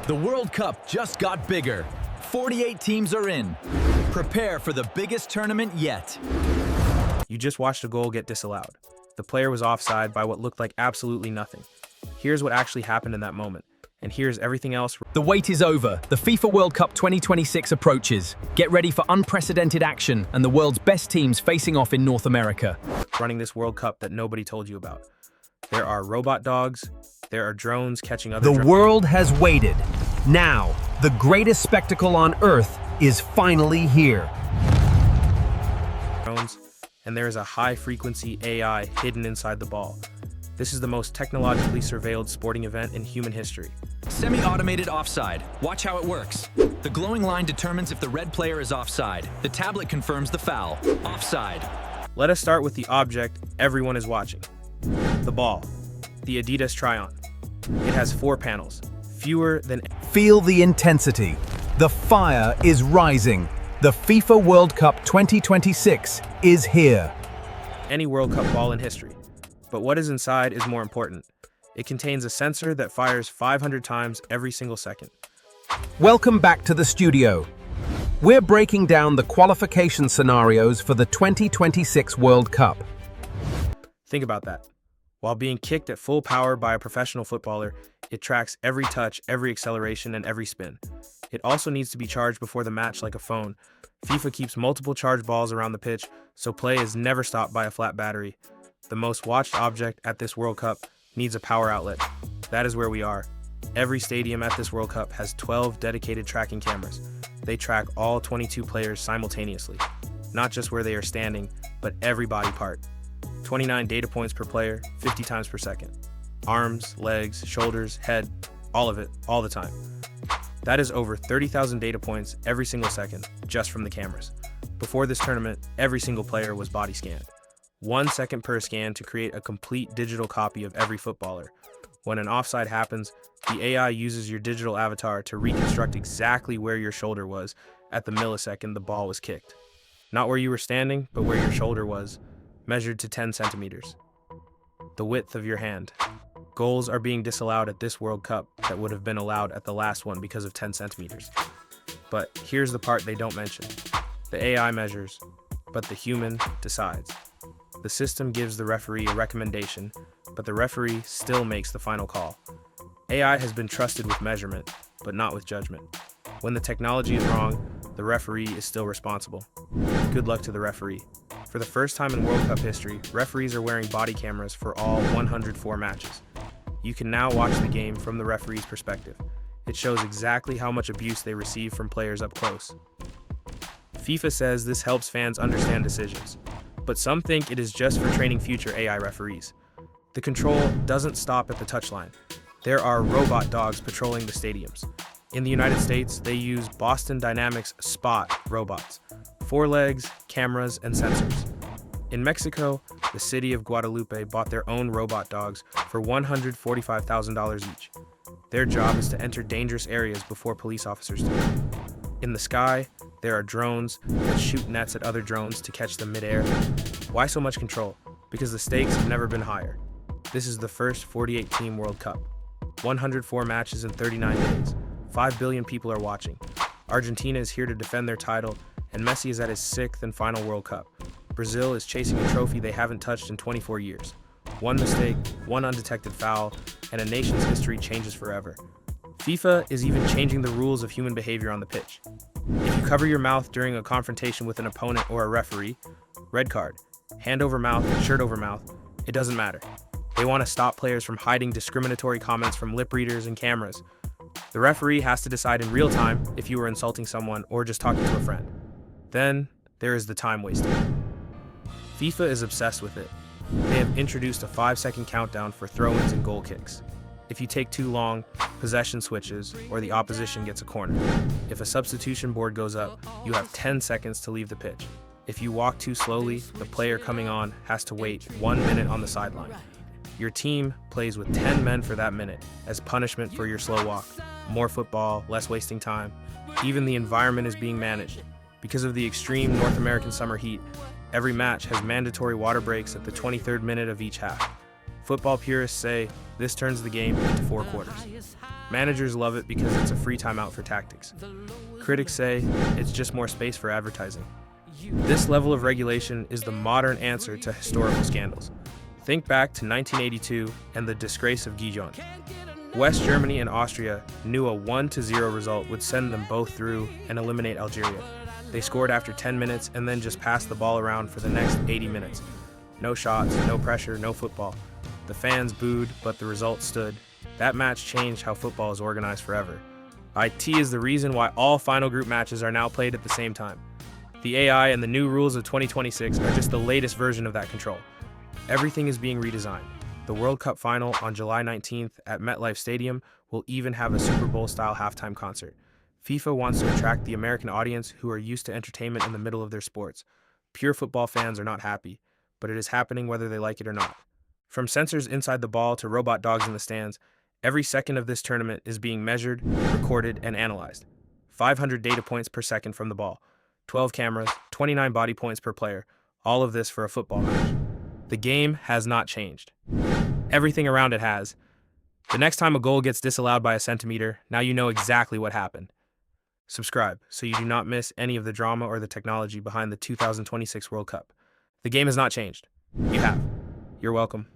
The World Cup just got bigger. 48 teams are in. Prepare for the biggest tournament yet. You just watched a goal get disallowed. The player was offside by what looked like absolutely nothing. Here's what actually happened in that moment. And here's everything else. The wait is over. The FIFA World Cup 2026 approaches. Get ready for unprecedented action and the world's best teams facing off in North America. Running this World Cup that nobody told you about. There are robot dogs. There are drones catching other drones. The world has waited. Now, the greatest spectacle on Earth is finally here. And there is a high-frequency AI hidden inside the ball. This is the most technologically surveilled sporting event in human history. Semi-automated offside. Watch how it works. The glowing line determines if the red player is offside. The tablet confirms the foul. Offside. Let us start with the object everyone is watching. The ball. The Adidas Try-On. It has 4 panels. Fewer than... Feel the intensity. The fire is rising. The FIFA World Cup 2026 is here. Any World Cup ball in history. But what is inside is more important. It contains a sensor that fires 500 times every single second. Welcome back to the studio. We're breaking down the qualification scenarios for the 2026 World Cup. Think about that. While being kicked at full power by a professional footballer, it tracks every touch, every acceleration, and every spin. It also needs to be charged before the match like a phone. FIFA keeps multiple charged balls around the pitch, so play is never stopped by a flat battery. The most watched object at this World Cup needs a power outlet. That is where we are. Every stadium at this World Cup has 12 dedicated tracking cameras. They track all 22 players simultaneously, not just where they are standing, but every body part. 29 data points per player, 50 times per second. Arms, legs, shoulders, head, all of it, all the time. That is over 30,000 data points every single second, just from the cameras. Before this tournament, every single player was body scanned. 1 second per scan to create a complete digital copy of every footballer. When an offside happens, the AI uses your digital avatar to reconstruct exactly where your shoulder was at the millisecond the ball was kicked. Not where you were standing, but where your shoulder was, measured to 10 centimeters. The width of your hand. Goals are being disallowed at this World Cup that would have been allowed at the last one because of 10 centimeters. But here's the part they don't mention. The AI measures, but the human decides. The system gives the referee a recommendation, but the referee still makes the final call. AI has been trusted with measurement, but not with judgment. When the technology is wrong, the referee is still responsible. Good luck to the referee. For the first time in World Cup history, referees are wearing body cameras for all 104 matches. You can now watch the game from the referee's perspective. It shows exactly how much abuse they receive from players up close. FIFA says this helps fans understand decisions, but some think it is just for training future AI referees. The control doesn't stop at the touchline. There are robot dogs patrolling the stadiums. In the United States, they use Boston Dynamics Spot robots, 4 legs, cameras, and sensors. In Mexico, the city of Guadalupe bought their own robot dogs for $145,000 each. Their job is to enter dangerous areas before police officers do. In the sky, there are drones that shoot nets at other drones to catch them midair. Why so much control? Because the stakes have never been higher. This is the first 48-team World Cup. 104 matches in 39 days. 5 billion people are watching. Argentina is here to defend their title, and Messi is at his 6th and final World Cup. Brazil is chasing a trophy they haven't touched in 24 years. 1 mistake, 1 undetected foul, and a nation's history changes forever. FIFA is even changing the rules of human behavior on the pitch. If you cover your mouth during a confrontation with an opponent or a referee, red card. Hand over mouth, shirt over mouth, it doesn't matter. They want to stop players from hiding discriminatory comments from lip readers and cameras. The referee has to decide in real time if you were insulting someone or just talking to a friend. Then, there is the time wasting. FIFA is obsessed with it. They have introduced a 5-second countdown for throw-ins and goal kicks. If you take too long, possession switches, or the opposition gets a corner. If a substitution board goes up, you have 10 seconds to leave the pitch. If you walk too slowly, the player coming on has to wait 1 minute on the sideline. Your team plays with 10 men for that minute as punishment for your slow walk. More football, less wasting time. Even the environment is being managed. Because of the extreme North American summer heat, every match has mandatory water breaks at the 23rd minute of each half. Football purists say this turns the game into 4 quarters. Managers love it because it's a free timeout for tactics. Critics say it's just more space for advertising. This level of regulation is the modern answer to historical scandals. Think back to 1982 and the disgrace of Gijon. West Germany and Austria knew a 1-0 result would send them both through and eliminate Algeria. They scored after 10 minutes and then just passed the ball around for the next 80 minutes. No shots, no pressure, no football. The fans booed, but the result stood. That match changed how football is organized forever. IT is the reason why all final group matches are now played at the same time. The AI and the new rules of 2026 are just the latest version of that control. Everything is being redesigned. The World Cup final on July 19th at MetLife Stadium will even have a Super Bowl-style halftime concert. FIFA wants to attract the American audience who are used to entertainment in the middle of their sports. Pure football fans are not happy, but it is happening whether they like it or not. From sensors inside the ball to robot dogs in the stands, every second of this tournament is being measured, recorded, and analyzed. 500 data points per second from the ball, 12 cameras, 29 body points per player, all of this for a football match. The game has not changed. Everything around it has. The next time a goal gets disallowed by a centimeter, now you know exactly what happened. Subscribe so you do not miss any of the drama or the technology behind the 2026 World Cup. The game has not changed. You have. You're welcome.